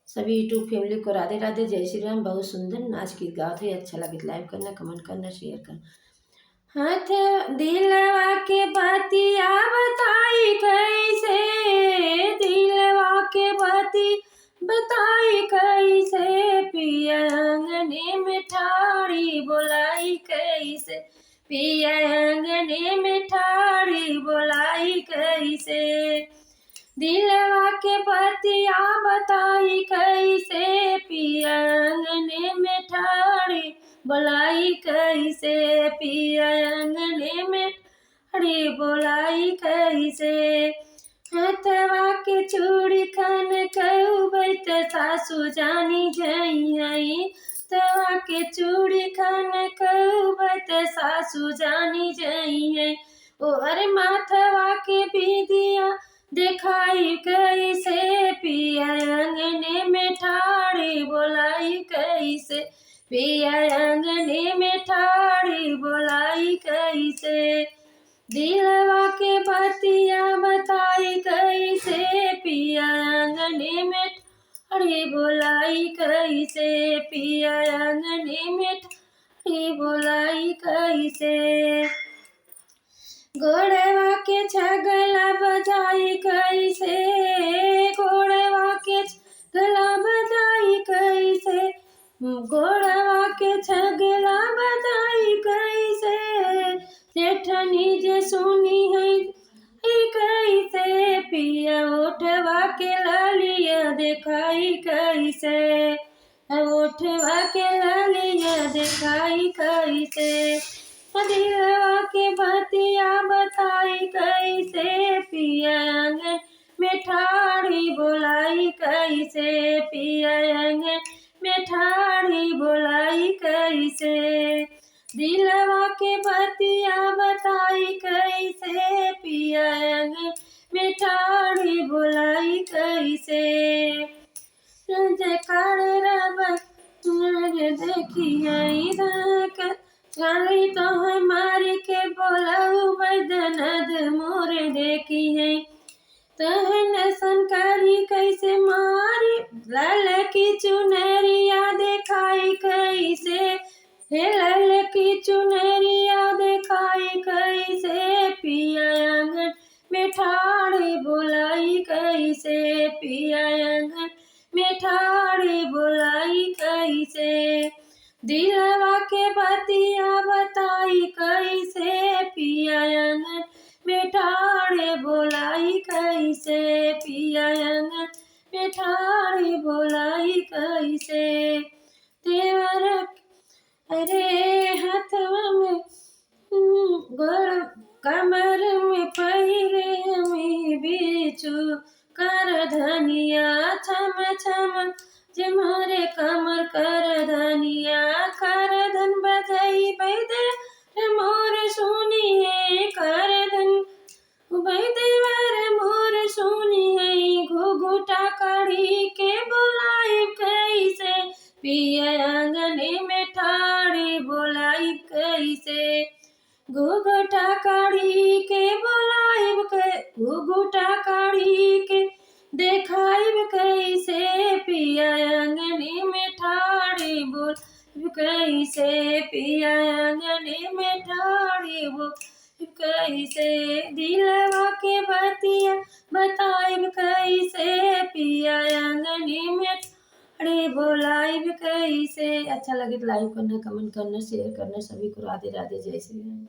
सभी YouTube family को राधे राधे, जय श्री राम। बहुत सुंदर नाच गीत गात है, अच्छा लगे लाइक करना, कमेंट करना, शेयर करना। हाथ दिलवा के बतिया बताई कैसे, दिलवा के बती बताई कैसे, पिया अंगने में ठाड़ी बोलाई कैसे, पिया अंगने में ठाड़ी बोलाई कैसे, दिलवा के बतिया बताई कैसे, पिया अंगने में ठाड़ी बोलाई कैसे, पिया अंगने में ठाड़ी बोलाई कैसे, हथवा के चूड़ी खन कहबै त सासु जानी जई, तवा के चूड़ी खन कहबै त सासु जानी जई, ओ अरे माथवा के बिंदिया दिखाई कैसे, पिया अंगने में ठाड़ी बोलाई कैसे, पिया अंगने में ठाड़ी बोलाई कैसे, दिलवा के बतिया बताई कैसे, पिया अंगने में ठाड़ी बोलाई कैसे, पिया अंगने में ठाड़ी बोलाई कैसे, गोड़वा के छगला बजाई कैसे, गोड़वा के छगला बजाई कैसे, गोड़वा के छगला बजाई कैसे, जेठनी जे सुनी है कैसे, पिया ओठवा के लालिया दिखाई कैसे, ओठवा के लालिया दिखाई कैसे, दिलवा के बतिया बताई कैसे, पिया अंगन में ठाड़ी बोलाई कैसे, पिया अंगन में ठाड़ी बोलाई कैसे, दिलवा के बतिया बताई कैसे, पिया अंगन में ठाड़ी बोलाई कैसे, जयकार रब देखिए गाली तो हमारे के बोलाऊ बैदनद मोर देखी है, तहन संकारी कैसे मारी, लाल की चुनरिया दिखाई कैसे, हे लाल की चुनरिया दिखाई कैसे, पिया अंगन में ठाड़ी बोलाई कैसे, पिया अंगन में ठाड़ी बोलाई कैसे, दिलवा के बतिया बताई कैसे, पिया अंगन में ठाड़ी बोलाई कैसे, पिया अंगन में ठाड़ी बोलाई कैसे, देवर अरे हाथवा में गोड़ कमर में पहिरे हमें बीचू कर धनिया, छम छम जे मोरे कमर कर धनिया, कर धन बजाई बैदे मोर सुनिए, कर धन बैदे वर मोर सुनिए, घुघुटा कड़ी के बोलाई कैसे, पिया अंगने में ठाड़ी बोलाई कैसे, घुघुटा कड़ी के बोलाई घुघुटा कड़ी के देखाई कैसे, पिया अंगने में ठाड़ी बोल कैसे, पिया अंगने में ठाड़ी बोल कैसे, दिलवा के बतिया बताइब कैसे, पिया अंगने में ठाड़ी बोलाई कैसे। अच्छा लगे तो लाइक करना, कमेंट करना, शेयर करना, सभी को राधे राधे, जय श्री राम।